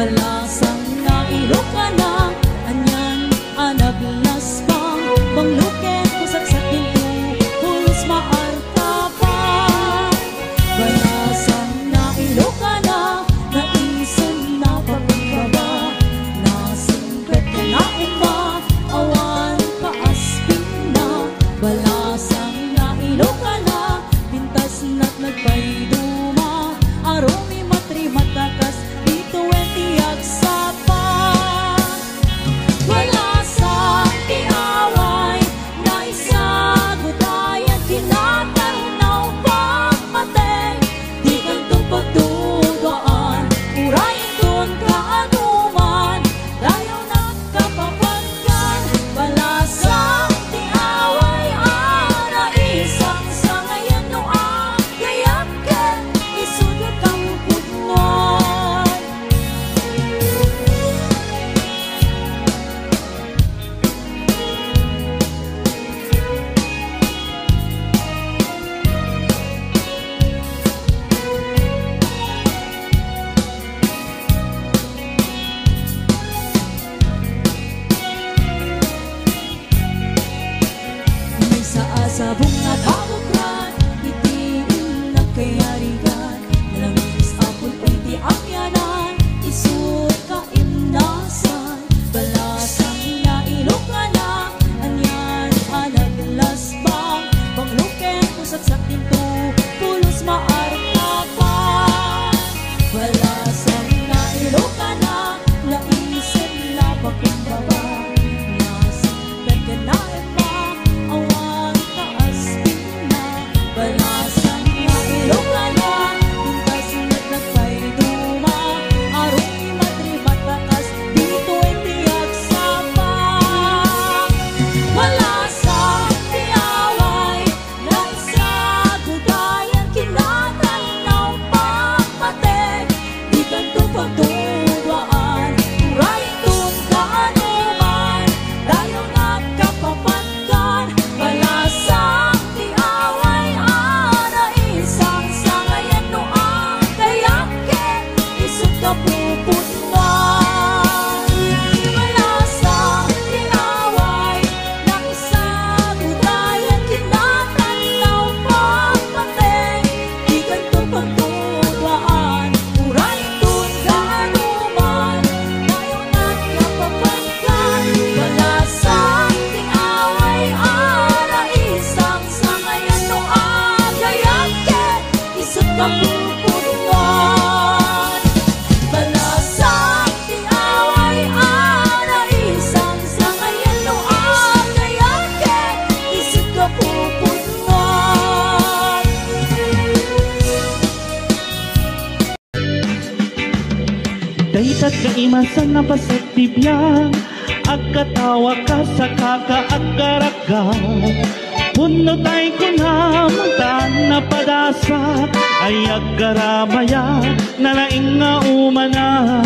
balasang na ilo ka na, anyan anaglas bang bangluken kusagsak into pulos maarta pa. Balasang na ilo ka na, naisan na pagbaba, nasimpet ka na uma, awan kaaspin na. Balasang na ilo ka na, pintas na't nagpayduma, aromi matri matakas dito etiag sapa. Balasang tiaway na isagot ayan tinatanaw pagmatay, di kantong pagdudaan urayin doon kaanuman, tayo nagkapapagkan. Balasang tiaway ana isang sa ngayon no agayakan, isudot ang putwan. May sa asabong nababukran, itiin nagkayarigan, nalangis apol pwede ang yanan, isut kaimnasan. Balasang nailok ka na, anyan anaglas bang bangluken kusagsak into pulos maarta pa. Balasang nailok ka na, naisin na pagkumbaba, nasimpet ka na iba, awan kaaspin na. Balasang nailok ka na, pintas na't nagpayduma, aromi matri matakas dito etiag sapa. Balasang tiaway na isagot ayan kinatanaw pagmatay, di kanto pagdudaan urayin doon kaanuman, tayo nagkapapagkan. Balasang tiaway ana isang sa ngayon no agayakin, isut ka puputwan. Balasang tiaway na isagot ayan kinatanaw pagmatay, di kanto pagdudaan urayin doon kaanuman, tayo nagkapapagkan. Balasang tiaway ana isang sa ngayon no agayakin, isut ka puputwan. Balasang tiaway ana isang sa ngayon no agayakin, isut ka puputwan. Daytat kaimasan na paset tibiyang, agkatawa ka sa kakaagaraga. Puno tay ko na magtaan na padasa, ay aggaramaya na laing nga umana.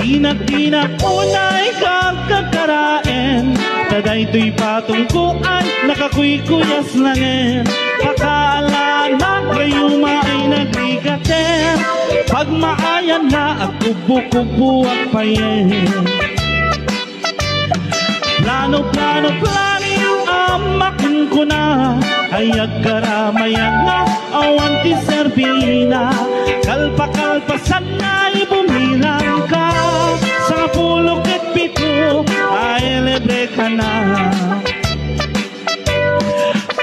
Tinak-tinak unay kakakaraen, taday-to'y patungkuan, nakakuy-kuyas langin. Pakaalala kayuma ay nagrigaten, pag maayan na agkubo-kubo at payen. Plano-plano yung amakin ko na, ay agkaramaya nga awan ti Serbina. Kalpa-kalpasan na bumilang ka, sa pulok at pito ay libre ka na.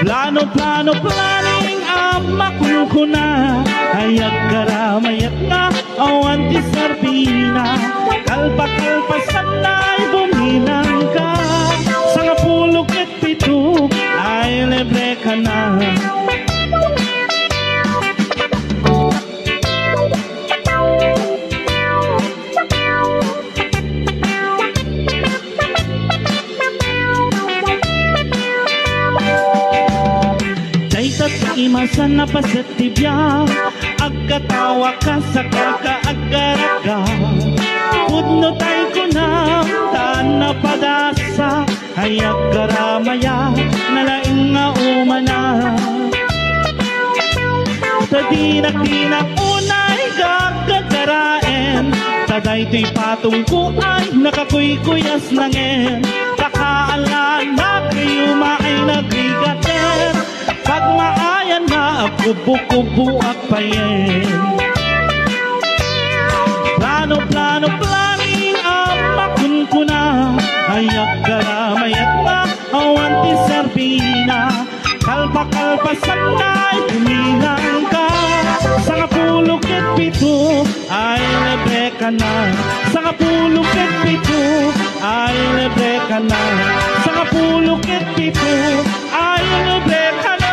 Plano yung amakin ko na, ay agkaramaya nga awan ti Serbina. Kalpa-kalpasan na bumilang ka, sa pulok at pito ay libre ka na. Imasan na paset tibiyang, agkatawa ka sa kakaagaraga. Pudno tay ko na taan na padasa, ay agkaramaya na laing nga umana. Sa dinak-dinak unay gagagara Sa daytoy patungkuan nakakuy-kuyas nangen, kakaalan na kayo maay nagrigater, pag maayan na kubo-kubo ak payen. Plano planing amakun ko na, ayak karamayat na awan ti Serbina, kalpa-kalpasan na'y tumilang ka. Sa kapulog ket pito ay libre ka na, sa kapulog ket pito ay libre ka na, sa kapulog ket pito ay libre ka na.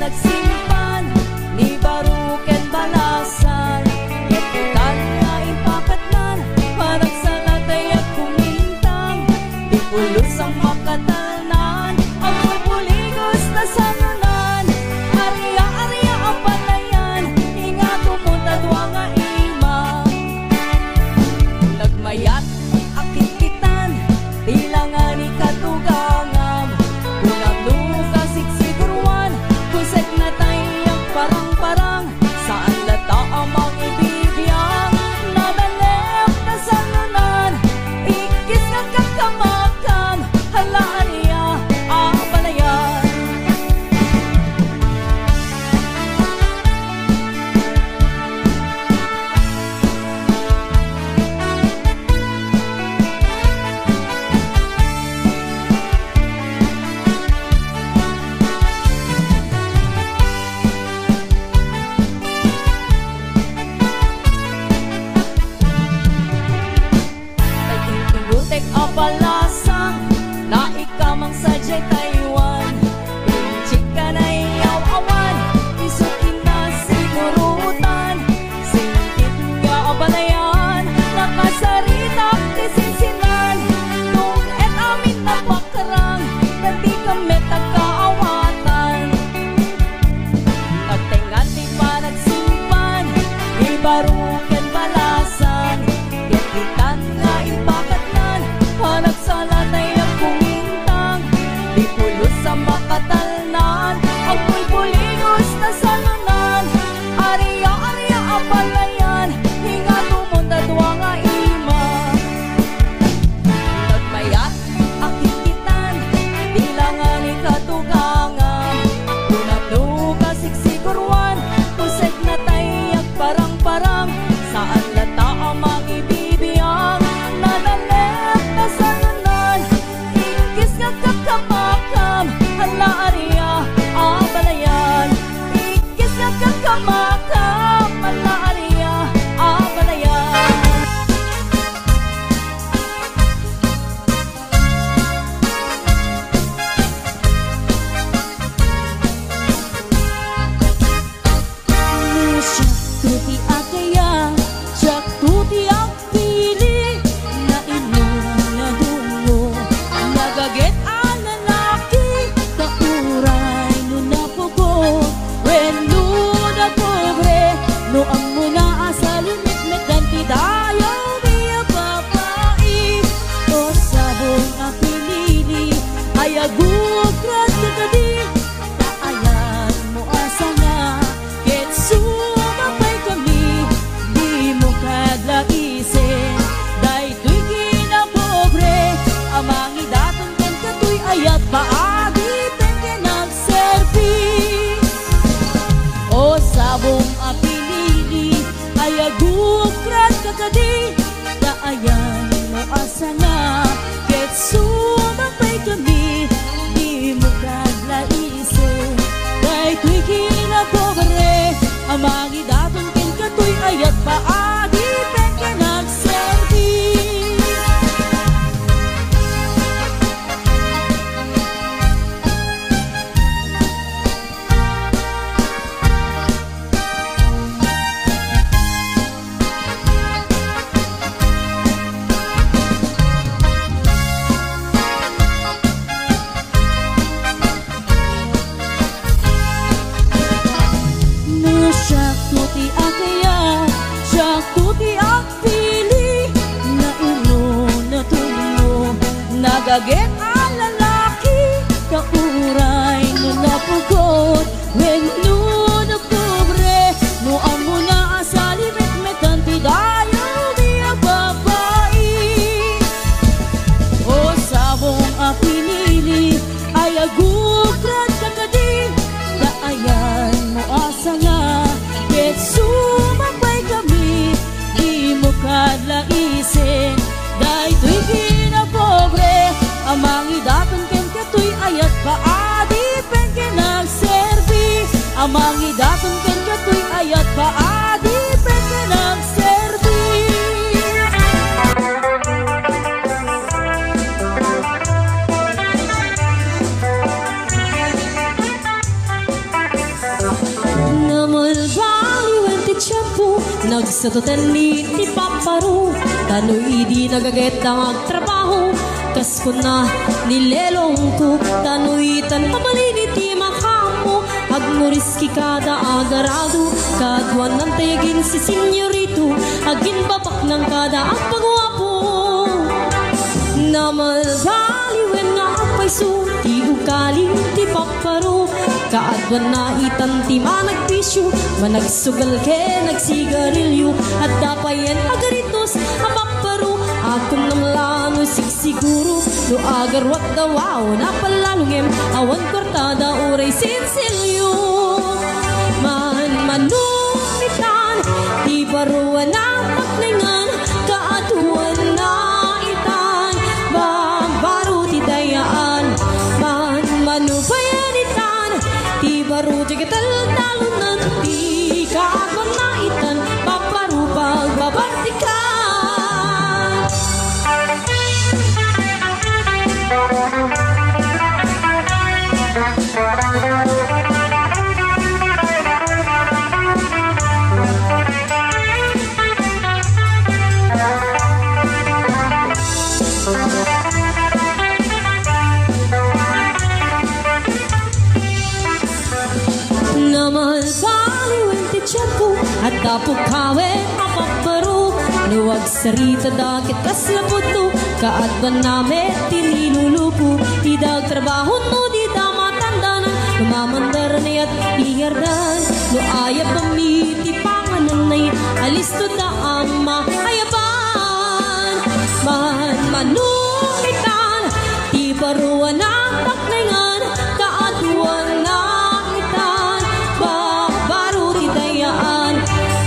Nagsimpan ni baruken balasan, itutan nga impakatnan, parang sa latay at kumintang, di pulos ang makatalnan, ang pupuligos na sanunan, arya-arya ang palayan, inga tumunta dwa nga ima. Nagmayat akit kitan, tilangan ni katugangam, unang luka siksiguruan, kusek na tayang parang-parang, saan lata ang mga ibibiyang, nabalep na salunan, ikis ng kakamakam, halaan niya ang palayan. Tek apalasang na ikamang sadyay Taiwan, pinchik ka na iyaw awan, isukin na sigurutan, singkit nga abalayan, nakasaritak tisinsinan, nung et amin na bakarang, nati kami tagkaawatan. Nagtingan di pa nagsimpan, ibaruken balasan, ketitan nga impakatnan, nagsalatay ang kumintang, di pulos sa makatalnan, ang pulpuligos na salunan, arya-arya ang palayan, hinga tumunta dwa nga ima. Nagmayat ang kikitan, bilangan ni katugangan, unang luka siksiguruan, kusek na tayag parang-parang, Dagit ang lalaki kauray no napugot when no napobre no amo na asali metmetan tidayo biya babae o sabong pinili ay agugrat kakadi daayan mo asa nga ket sumabay kami di mo kadlaisin day tuy kinapobre amang idaton ken katoy ayat paadi pen kinagservi amang idaton ken katoy ayat paadi pen kinagservi namalbali wenti tiempo nagsatoten ni ti paparo tanoy di nagaget ang agtrabaho kas ko na nilelong ko tanoy tan pamalini ti makamo agmuriski kada agarado kadwan ng tayagin si senyorito agin babak ng kada ang pagwapo namalbali wen nga paiso ti ukali ti paparo kaadwan na itan ti managpisyo managsugal ke nagsigarilyo at dapayen agaritos ang paparo akum namlano sigsiguro no agarwat dawaw na palalungem awan kortada uray sinsilyo man manumitan di baruan ang paklingan kaatuan na itan baru ti dayaan man manupayanitan di baru tigital talunan di kaagwan na itan paparu pagbabartikan at tapok kawe apaparo luwag sarita dakit kaslaputo kaadban name tinilulupo tidak trabaho no di tamatandanan lumamandar ni at ihardan no ayap pamiti pangananay alisto da ama ayaban man manumitan di baruan ang paklingan kaatuan na itan baru didayaan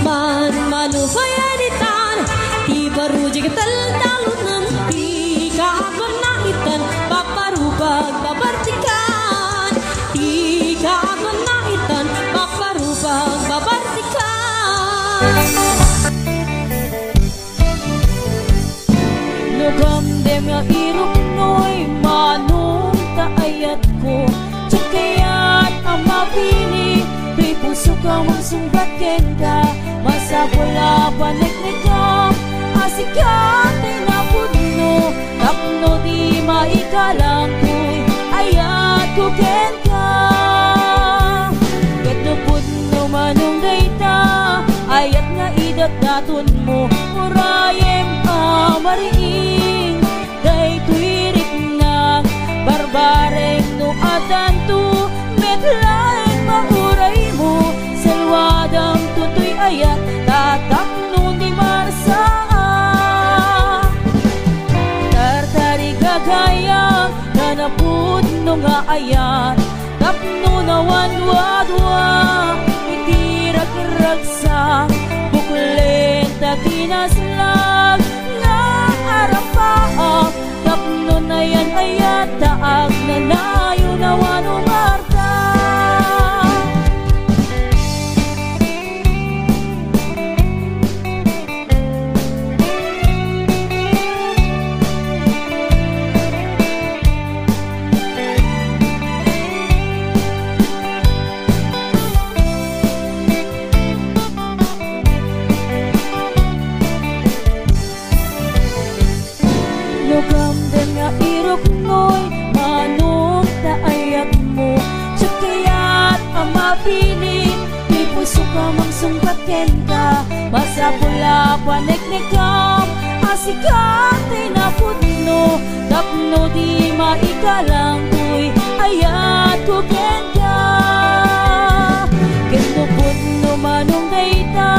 man manupayanitan di baru jigatal talunan di kaagwan na itan paparubag babartikan di kaagwan na itan paparubag babartikan nagamdem nga irok noy manong taayat ko tsakayat ang mapili tuy puso ka mong sumbat kenda masapula paniknikam asikate na puno tapno di maikalang ko'y ayat ko kenda ket no puno manong dayta ayat nga idat daton mo murayem amariing day tuirik na barbareng no adanto medlaeng mauray mo selwadang tutoy ayat tatak no di marsaa tartari gagayang nanapud no nga ayat tapno nawan dwa-dwa itirak-ragsa buklen takinaslag nga arapaak tapno na yan ayat taag na layo nawan umarta nagamdem nga irok noy manong taayat mo tsakayat ang mapili di puso ka mang sungkaten ka basa pula paniknikam asikate na putno tapno no di maikalang tuy ayat ko kenda kendo no manong dayta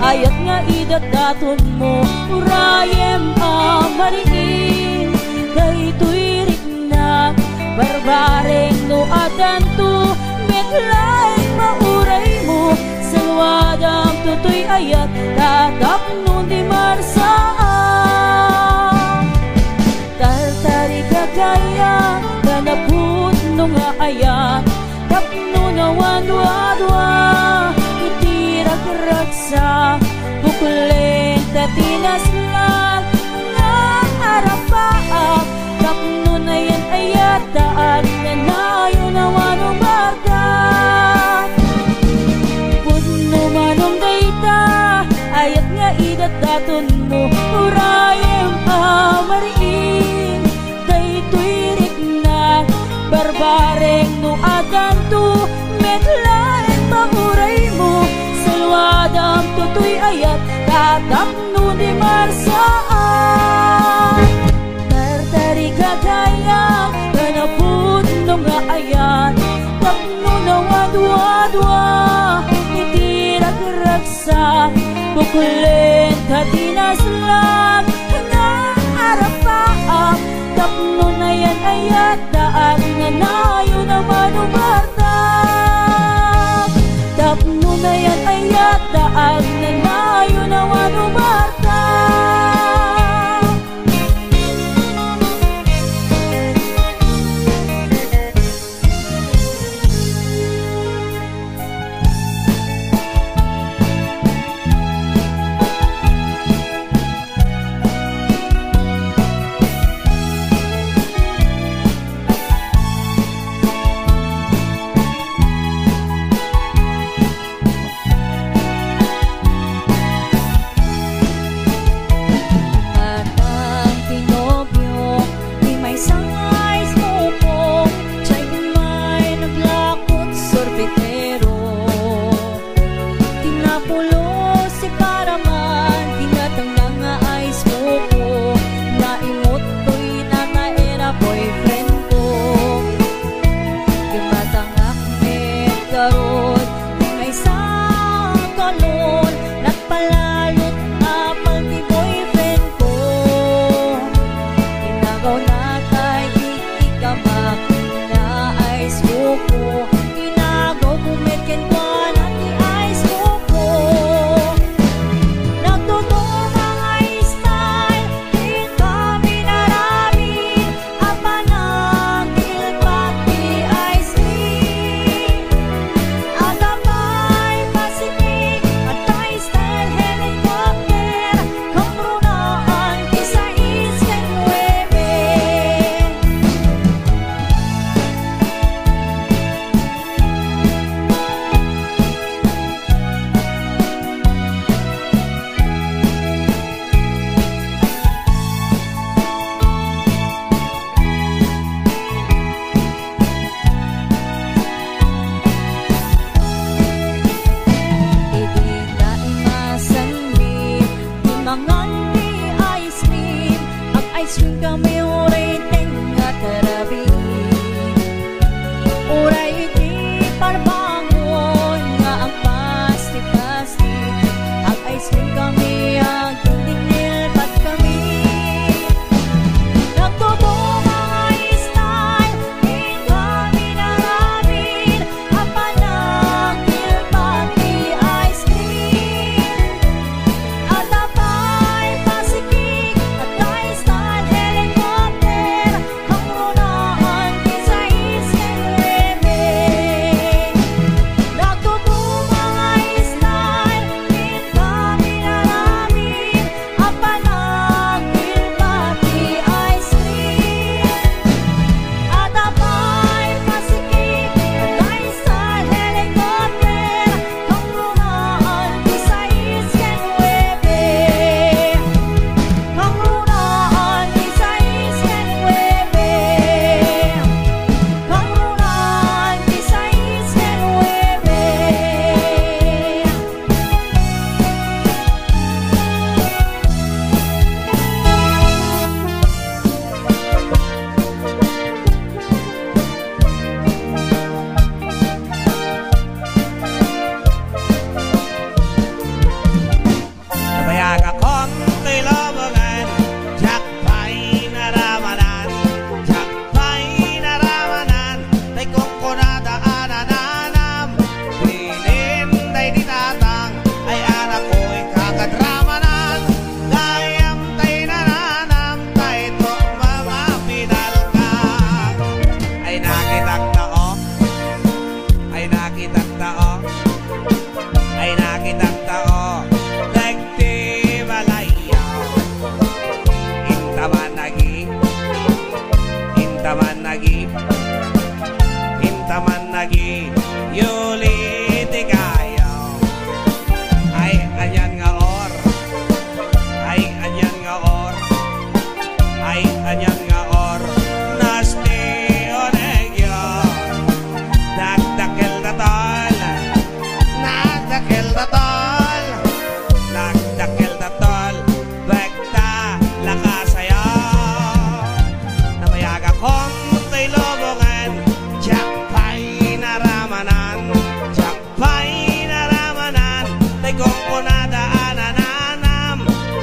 ayat nga idagdaton mo urayem amariin daytoy rikna barbareng no adanto metlaeng mauray mo salwadang tutoy ayat tatap no di marsaan tartari kagaya ganaput no nga ayat tapno na wadwa itirag-ragsa bukulen tatinaslan nga arapaak tapno na yan ayat daan na nayo na wanumardan puno manong dayta ayat nga idataton mo urayem amariin daytoy rikna barbareng no adanto metlaeng mamuray mo salwadam tutoy ayat tatap no di marsaan tartari kagaya ganaput no nga ayat tapno na wadwa itirag-ragsa bukulen tatinaslan nga arapaak tapno na yan ayat daan nga nayo na manubartak tapno na yan ayat daan nga nayo na manubartak kitang tao nagdi malayaw intaman nagi yuli di kayaw ay anyan nga or ay anyan nga or ay anyan nga or nasti onegyo nagdakil na tol nagdakil na tol nagdakil na tol bekta lakasaya namayaga kong tay lobongan jakpay naramanan jakpay naramanan tay kong kunadaanan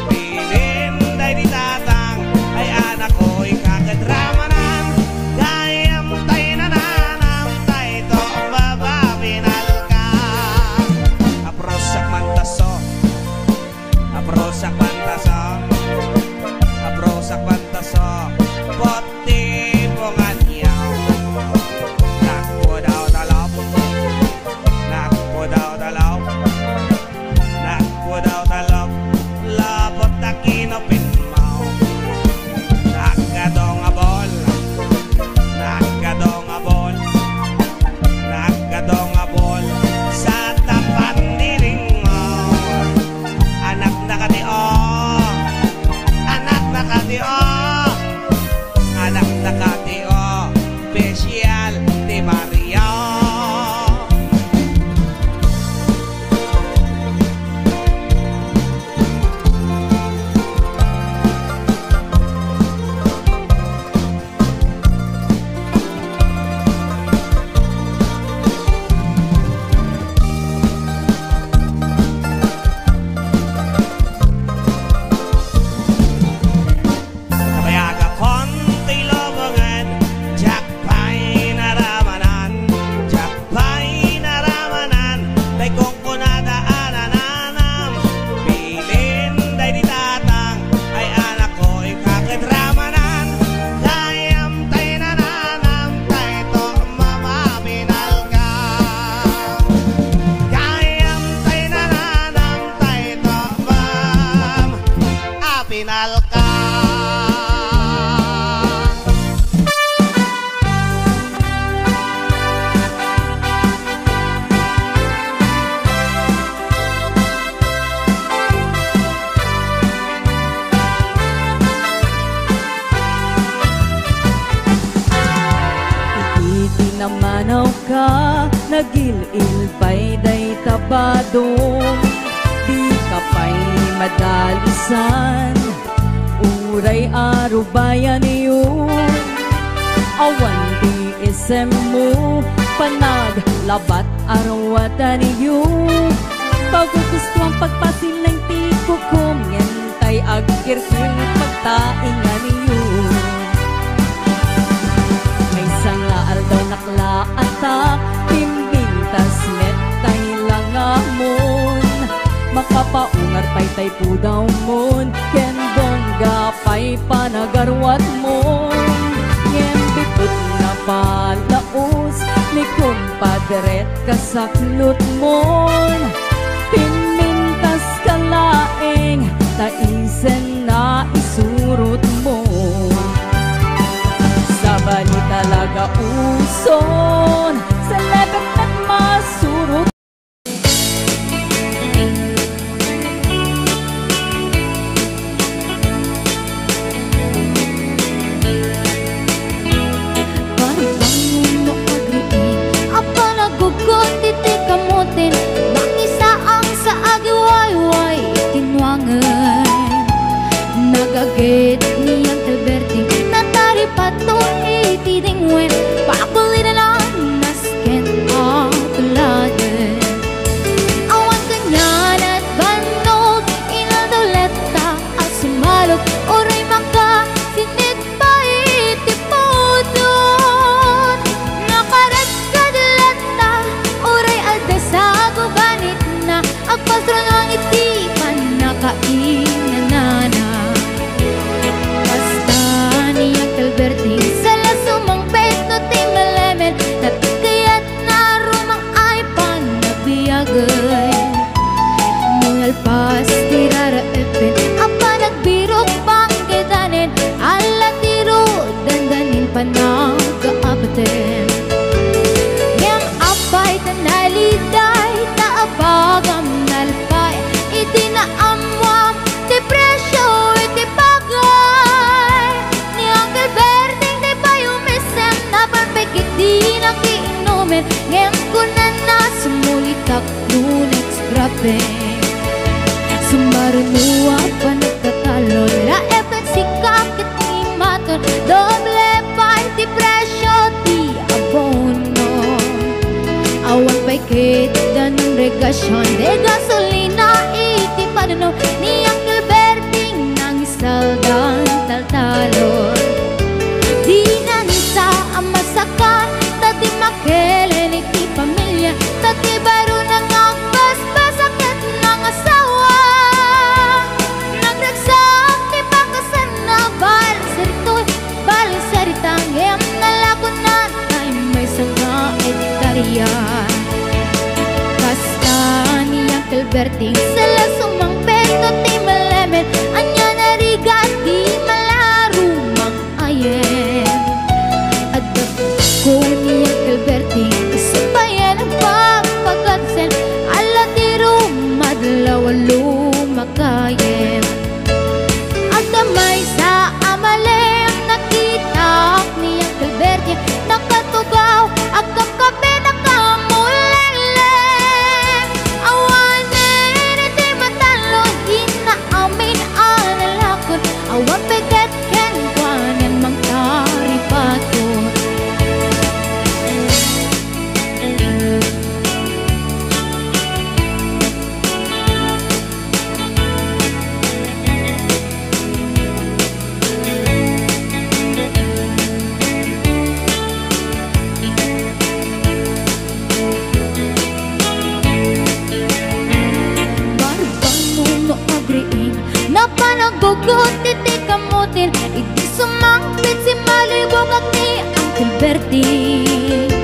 bilin day di tatang ay anak ko'y kakadramanan gayam tay nananam tay to bababinal ka aprosak mantaso aprosak mantaso aprosak mantaso poti pongan yaw nakpo daw talaw nakpo daw talaw nakpo daw talaw labot na kinopinmaw nagkadong abol nagkadong abol nagkadong abol sa tapat niling mo anak na katio anak na katio anak na katio special di Maria nabayaga konti lobongan jakpay naramanan day kong kunadaanan bilin day di tatang ay anak ko'y kakadramanan gayam tay nananam tay to mamabinal ka gayam tay nananam tay to mamabinal ka Itinamanaw ka, nagilil pa'y day tabadong di ka pa'y madalisan uray arubayan yun awan di isem mo panaglabat arawatan yun paggugusto ang pagpasilang tiko kong yantay agkirkil pagtaingan yun may sangaal daw naklaata pimbintas net tay lang amon makapaungar pay tay pudaw mon ken bongga pay panagarwat mon yen biput na palaos ni kumpadret kasaklot mon pimintas kalaeng taisen na isurot mo sa bali talaga uson sa lebet at masurot Apa nagugot titi kamutin Bang isa lasing. Sumarunua pa nagtatalo nila efek si kakit ni maton. Doble party presyo di abono. Awan pa'y kita ng regasyon de gasolina iti panuno ni Uncle Berting nang isaldang taltalon. Di na nisa ang masakan tati makelen iti pamilya tati baro nang ang basbasakit ng asawa. Nagraksak ni pakasan na balisaritang em nalakunan ay may sanga editaryan. Kasta ni Uncle Berting sala sumang peto ti malemen anya narigat di malarumang ayen. Adap ko ni Uncle Berting isubayan ang pagpagansen ala ti rumadlaw lumakayen. At damay sa amalem nakita ni Uncle Berting nakatugaw agam kape nakamuleleng. Awanen iti matalon inaamin analakon awan peget ken kwanen mang taripaton. Napanagugot iti kamutin iti sumangpit si malibog at ni Uncle Berting.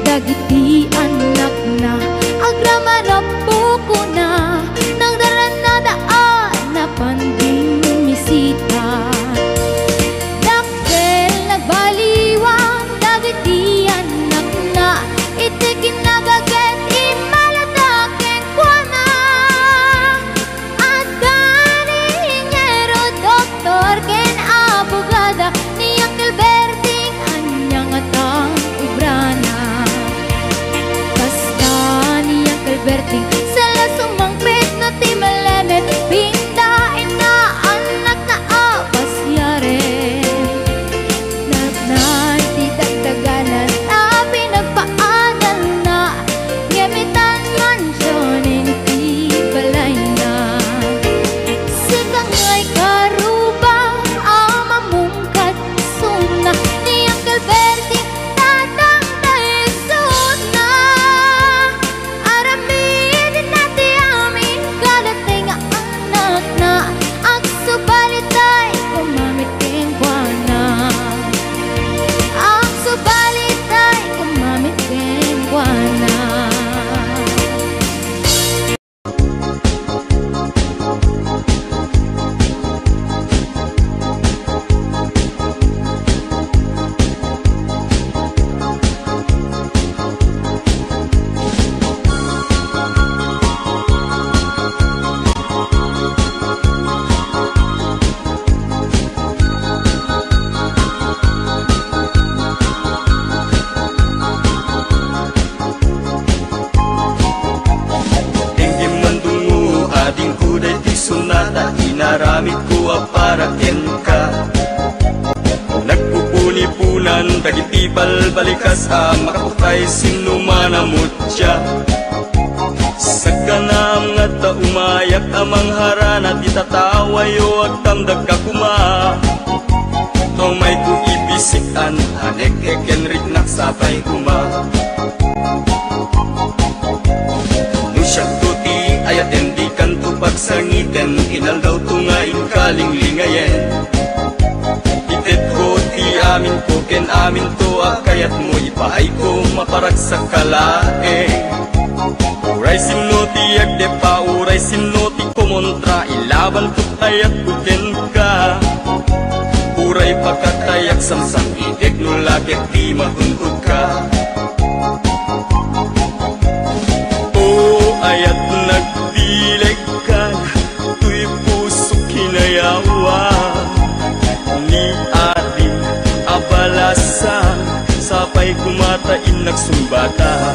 Dagiti anak na agrama na puko na nang daran na daan na panding misita. Dakkel nagbaliwang dagiti anak na iti kinagaget imalataken kwa na. At doktor ken abogada ni Uncle Berting anyang atang ubrana. Kasta ni Uncle Berting sala sumangpit na ti malemet pindain na anak na apasyaren. Nagnan ti dagdaganan na pinagpaanan na gamitan mansyonin ti balay na. Sikang ay karubang amamungkat suna ni Uncle Berting tatang taisod na. Aramin nati amin kadating anak na agsubalitay kumamit ken kuana. Agsubalitay kumamit ken kuana. Inaramid ko para ken ka. Nagpupuni-punan dagiti balbalikas makatukay sinumanamot siya. Sagkanam nga ta umayak amang harana ti tatawayo agtamdag ka kuma. Tomay ko ibisikan anek ekenrik naksapay kuma. Nusyak tuti ayat endi kanto pagsangiten inaldaw tungain kalinglingayen. Itet ko ti amin ko ken amin to akayat mo ipaay ko maparag sa kalae. Uray sinoti agde pa uray sinoti kumontra ilaban ko tayak kuten ka. Uray pagkatayak samsang idek no lagyak di mahungkod ka. Ayat nagdileg ka, tuy puso kinayawa ni Adi Abalasa, sapay kumatain nagsumbata.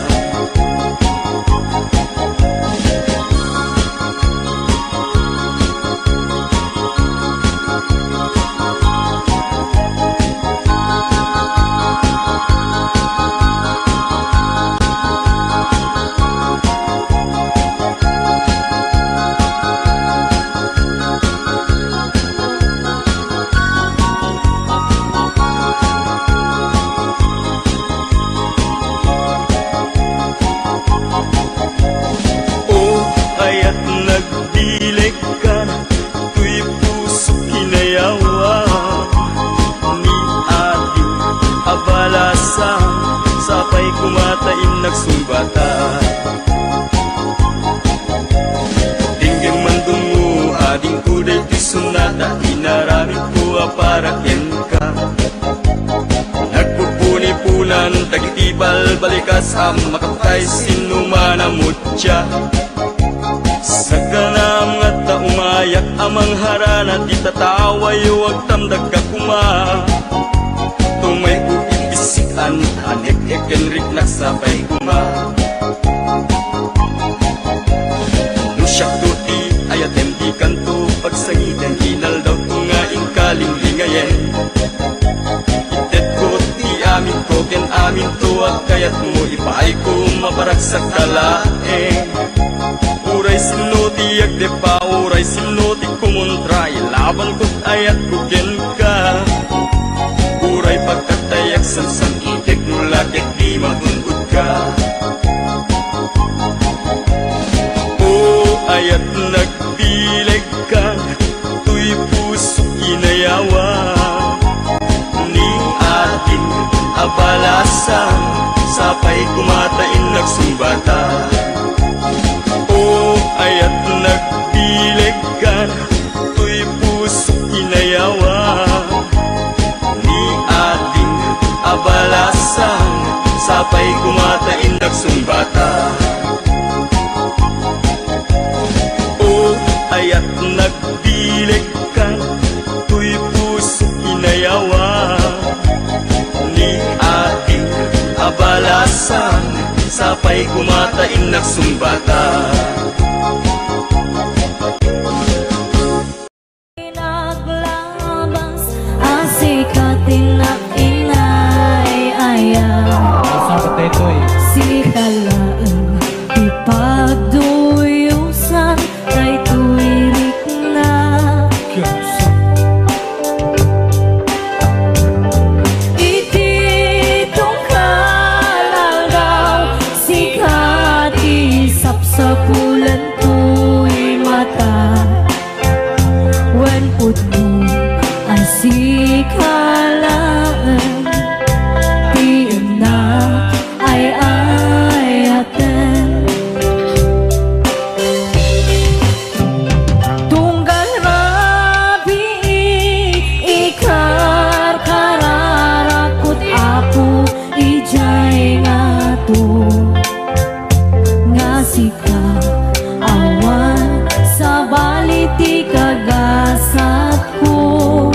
da inaramid ko aparaken ka. Nagpupuni-punan tagitibal balikas makapatay sinumanamutya. Sa kanam nga ta umayak amang harana di tataway wag tamdag ka kuma. Tumay upipisikan anek Henrik nagsabay kuma. Nusyak tuti ayat hindi kanto pagsangitan inal daw tungaing kalinglingayen. Itet ko ti amin ko ken amin tuwag kayat mo ipaay ko maparag sa kalae. Uray sinoti ag depa uray sinoti kumontra ilaban ko't ayat ko ken ka. Uray pagkatayak sansan itek mula ket di magunggod ka. Ayat nagbileg ka, tuy puso inayawa ni ating abalasan, sapay kumatain nagsumbata. Ayat nagbileg ka, tuy puso inayawa ni ating abalasan, sapay kumatain nagsumbata. Ayat nagdilig ka, tuy puso inayawa ni ating abalasan, sapay kumatain nagsumbata. Naglabas asikatin na inay ayaw. Si kalaan ipagduyusan ay tuwirik na. Ititong kalagaw sikat isap sa pulan tuy mata. When putno ang sikalaan tiyan na ay ayaten. Tunggal rabi ikar kararakot ako ijay nga to nga sika awan sa baliti kagasat ko.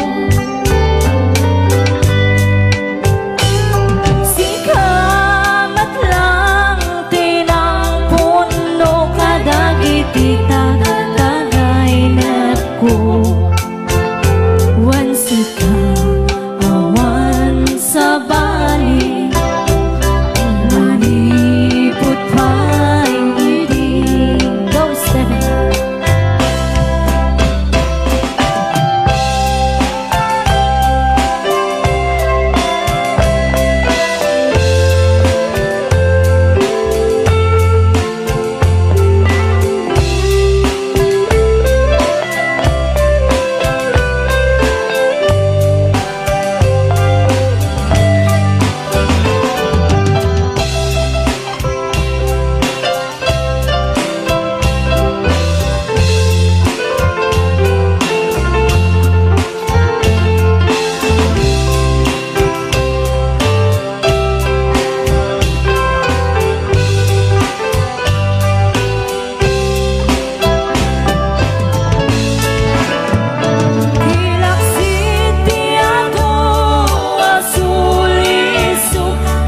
Sikamat lang tinang puno kadagiti tagay ko. Wan sika awan sa bali manipot pa'y ibig. Go Stephen.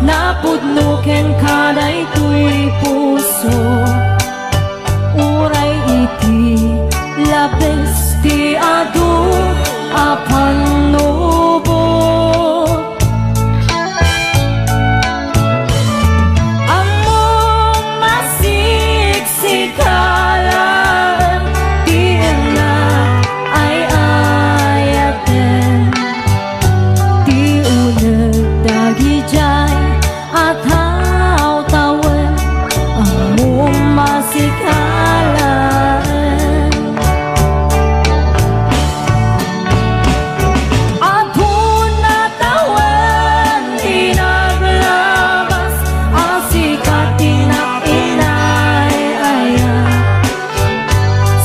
Napudnuken kaday tuy puso. Uray iti labes ti adu apan nubo. Among masiksikalan ti na ay ayaten. Ti unag dagi jay at haw-tawen among masikalan. At hunatawen di naglabas ang sikatin na inay-aya.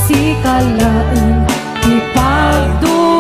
Si kalaan ipagduyo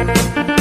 Thank you.